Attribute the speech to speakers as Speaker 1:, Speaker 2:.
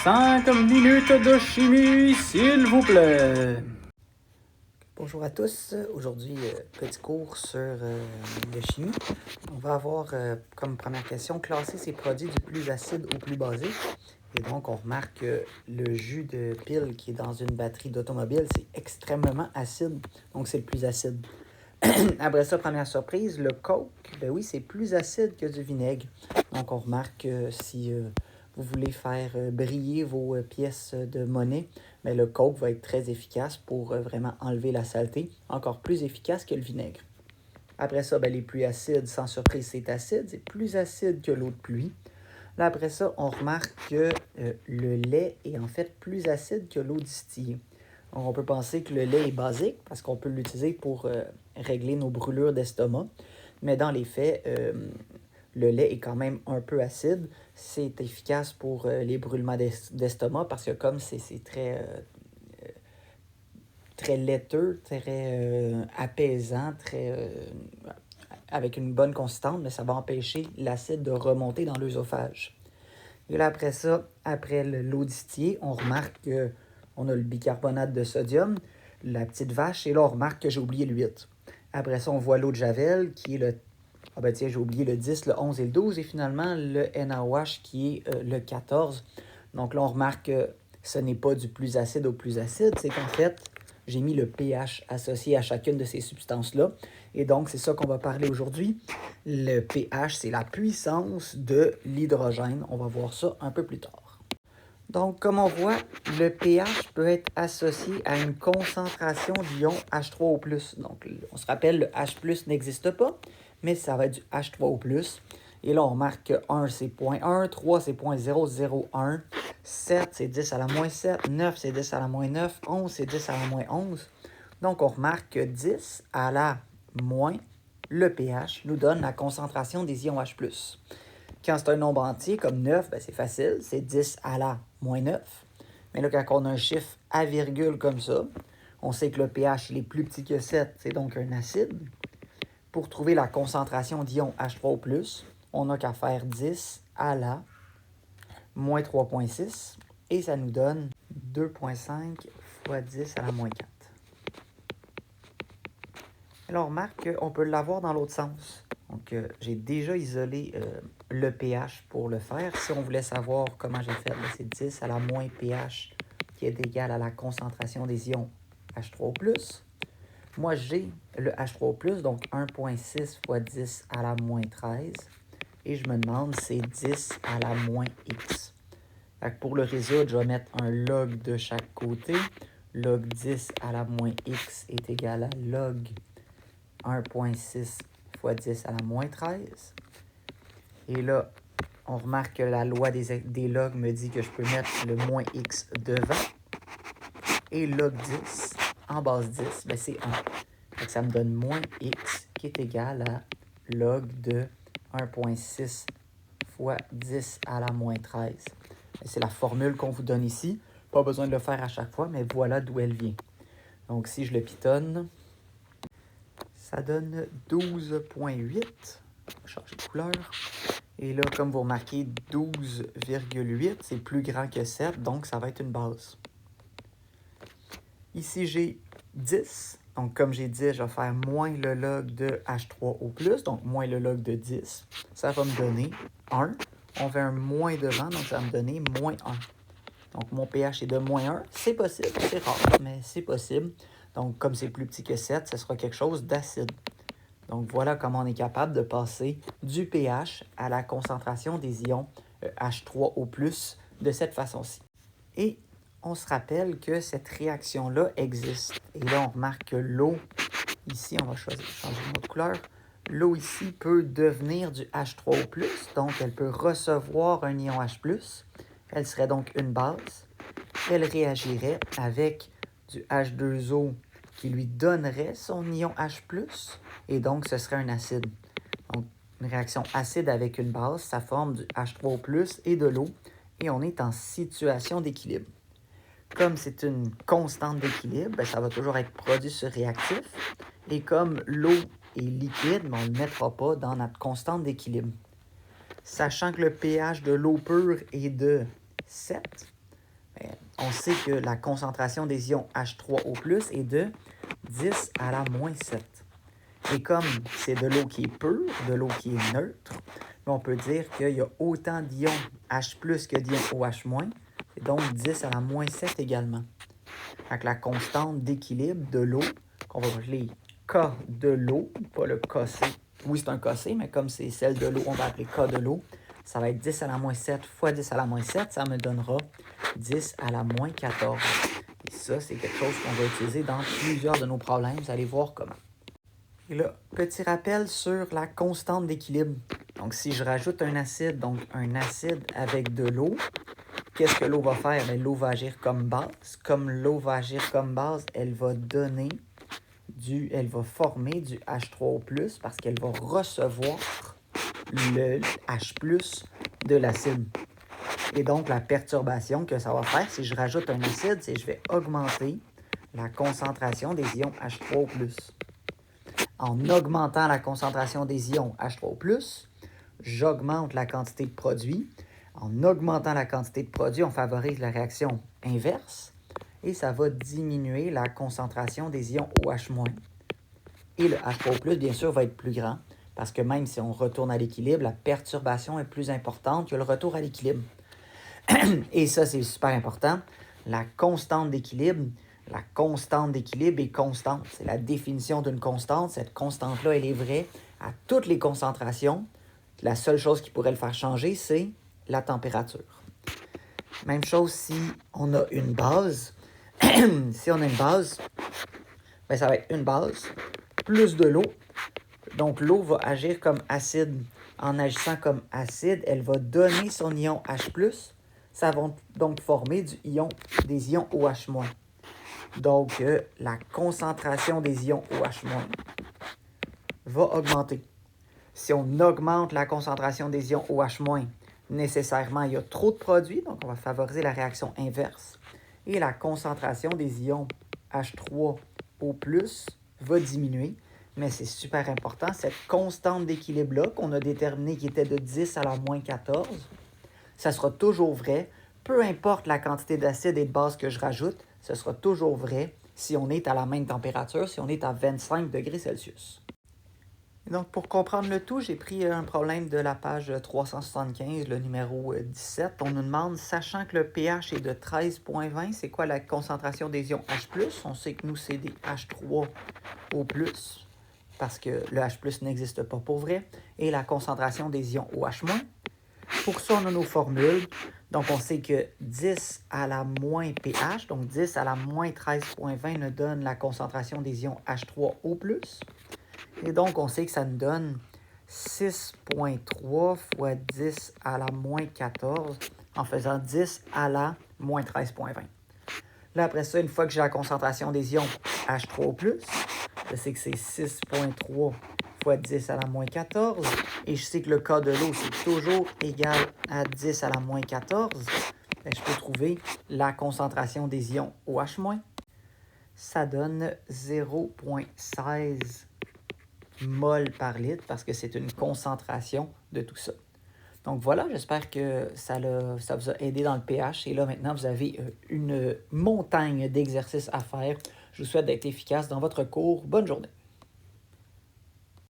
Speaker 1: 5 minutes de chimie, s'il vous plaît.
Speaker 2: Bonjour à tous. Aujourd'hui, petit cours sur la chimie. On va avoir comme première question classer ces produits du plus acide au plus basique. Et donc, on remarque que le jus de pile qui est dans une batterie d'automobile, c'est extrêmement acide. Donc, c'est le plus acide. Après ça, première surprise, le Coke, ben oui, c'est plus acide que du vinaigre. Donc, on remarque que si vous voulez faire briller vos pièces de monnaie, mais le Coke va être très efficace pour vraiment enlever la saleté, encore plus efficace que le vinaigre. Après ça, ben, les pluies acides, sans surprise, c'est acide, c'est plus acide que l'eau de pluie. Là, après ça, on remarque que le lait est en fait plus acide que l'eau distillée. Donc, on peut penser que le lait est basique parce qu'on peut l'utiliser pour régler nos brûlures d'estomac, mais dans les faits, le lait est quand même un peu acide. C'est efficace pour les brûlements d'estomac parce que comme c'est très laiteux, très apaisant, avec une bonne consistance, mais ça va empêcher l'acide de remonter dans l'œsophage. Et là, après ça, après l'eau distillée, on remarque qu'on a le bicarbonate de sodium, la petite vache, et là, on remarque que j'ai oublié le 8. Après ça, on voit l'eau de Javel, qui est le... Ah ben tiens, j'ai oublié le 10, le 11 et le 12, et finalement, le NaOH, qui est le 14. Donc là, on remarque que ce n'est pas du plus acide au plus acide, c'est qu'en fait, j'ai mis le pH associé à chacune de ces substances-là. Et donc, c'est ça qu'on va parler aujourd'hui. Le pH, c'est la puissance de l'hydrogène. On va voir ça un peu plus tard. Donc, comme on voit, le pH peut être associé à une concentration d'ion H3O+. Donc, on se rappelle, le H+, n'existe pas, mais ça va être du H3O+. Et là, on remarque que 1, c'est 0.1, 3, c'est 0.001, 7, c'est 10 à la moins 7, 9, c'est 10 à la moins 9, 11, c'est 10 à la moins 11. Donc, on remarque que 10 à la moins le pH nous donne la concentration des ions H+. Quand c'est un nombre entier, comme 9, ben c'est facile, c'est 10 à la moins 9. Mais là, quand on a un chiffre à virgule comme ça, on sait que le pH il est plus petit que 7, c'est donc un acide. Pour trouver la concentration d'ion H3O+, on n'a qu'à faire 10 à la moins 3,6 et ça nous donne 2,5 fois 10 à la moins 4. Alors, on remarque qu'on peut l'avoir dans l'autre sens. Donc, j'ai déjà isolé le pH pour le faire. Si on voulait savoir comment j'ai fait, c'est 10 à la moins pH qui est égal à la concentration des ions H3O+. Moi, j'ai le H3O+, donc 1,6 fois 10 à la moins 13. Et je me demande, c'est 10 à la moins x. Fait que pour le résoudre, je vais mettre un log de chaque côté. Log 10 à la moins x est égal à log 1,6 fois 10 à la moins 13. Et là, on remarque que la loi des logs me dit que je peux mettre le moins x devant. Et log 10 en base 10, ben c'est 1. Donc ça me donne moins x qui est égal à log de 1,6 fois 10 à la moins 13. C'est la formule qu'on vous donne ici. Pas besoin de le faire à chaque fois, mais voilà d'où elle vient. Donc si je le pitonne, ça donne 12,8. Je vais changer de couleur. Et là, comme vous remarquez, 12,8, c'est plus grand que 7, donc ça va être une base. Ici, j'ai 10. Donc, comme j'ai dit, je vais faire moins le log de H3O+, donc moins le log de 10. Ça va me donner 1. On fait un moins devant, donc ça va me donner moins 1. Donc, mon pH est de moins 1. C'est possible, c'est rare, mais c'est possible. Donc, comme c'est plus petit que 7, ce sera quelque chose d'acide. Donc, voilà comment on est capable de passer du pH à la concentration des ions H3O+, de cette façon-ci. Et on se rappelle que cette réaction-là existe. Et là, on remarque que l'eau, ici, on va changer une autre couleur. L'eau ici peut devenir du H3O+, donc elle peut recevoir un ion H+. Elle serait donc une base. Elle réagirait avec du H2O qui lui donnerait son ion H+, et donc ce serait un acide. Donc, une réaction acide avec une base, ça forme du H3O+, et de l'eau, et on est en situation d'équilibre. Comme c'est une constante d'équilibre, ben, ça va toujours être produit sur réactif, et comme l'eau est liquide, ben, on ne le mettra pas dans notre constante d'équilibre. Sachant que le pH de l'eau pure est de 7, on sait que la concentration des ions H3O+, est de 10 à la moins 7. Et comme c'est de l'eau qui est pure, de l'eau qui est neutre, on peut dire qu'il y a autant d'ions H+ que d'ions OH-, et donc 10 à la moins 7 également. Donc la constante d'équilibre de l'eau, qu'on va appeler K de l'eau, pas le KC. Oui, c'est un KC, mais comme c'est celle de l'eau, on va appeler K de l'eau. Ça va être 10 à la moins 7 fois 10 à la moins 7, ça me donnera 10 à la moins 14. Et ça, c'est quelque chose qu'on va utiliser dans plusieurs de nos problèmes. Vous allez voir comment. Et là, petit rappel sur la constante d'équilibre. Donc, si je rajoute un acide, donc un acide avec de l'eau, qu'est-ce que l'eau va faire? Bien, l'eau va agir comme base. Comme l'eau va agir comme base, elle va former du H3O+, parce qu'elle va recevoir le H+ de l'acide. Et donc, la perturbation que ça va faire, si je rajoute un acide, c'est que je vais augmenter la concentration des ions H3O+. En augmentant la concentration des ions H3O+, j'augmente la quantité de produit. En augmentant la quantité de produit, on favorise la réaction inverse et ça va diminuer la concentration des ions OH-. Et le H3O+, bien sûr, va être plus grand parce que même si on retourne à l'équilibre, la perturbation est plus importante que le retour à l'équilibre. Et ça, c'est super important. La constante d'équilibre est constante. C'est la définition d'une constante. Cette constante-là, elle est vraie à toutes les concentrations. La seule chose qui pourrait le faire changer, c'est la température. Même chose si on a une base. Si on a une base, bien, ça va être une base plus de l'eau. Donc, l'eau va agir comme acide. En agissant comme acide, elle va donner son ion H+. Ça va donc former des ions OH-. Donc, la concentration des ions OH- va augmenter. Si on augmente la concentration des ions OH-, nécessairement, il y a trop de produits, donc on va favoriser la réaction inverse. Et la concentration des ions H3O+, va diminuer. Mais c'est super important, cette constante d'équilibre-là qu'on a déterminée qui était de 10 à la moins 14, ça sera toujours vrai, peu importe la quantité d'acide et de base que je rajoute, ce sera toujours vrai si on est à la même température, si on est à 25 degrés Celsius. Et donc, pour comprendre le tout, j'ai pris un problème de la page 375, le numéro 17. On nous demande, sachant que le pH est de 13,20, c'est quoi la concentration des ions H+? On sait que nous, c'est des H3O+, parce que le H+ n'existe pas pour vrai, et la concentration des ions OH-. Pour ça, on a nos formules. Donc, on sait que 10 à la moins pH, donc 10 à la moins 13,20 nous donne la concentration des ions H3O+. Et donc, on sait que ça nous donne 6,3 fois 10 à la moins 14 en faisant 10 à la moins 13,20. Là, après ça, une fois que j'ai la concentration des ions H3O+, je sais que c'est 6,3 fois 10 à la moins 14. Et je sais que le K de l'eau, c'est toujours égal à 10 à la moins 14. Bien, je peux trouver la concentration des ions OH-. Ça donne 0,16 mol par litre parce que c'est une concentration de tout ça. Donc voilà, j'espère que ça vous a aidé dans le pH. Et là, maintenant, vous avez une montagne d'exercices à faire. Je vous souhaite d'être efficace dans votre cours. Bonne journée.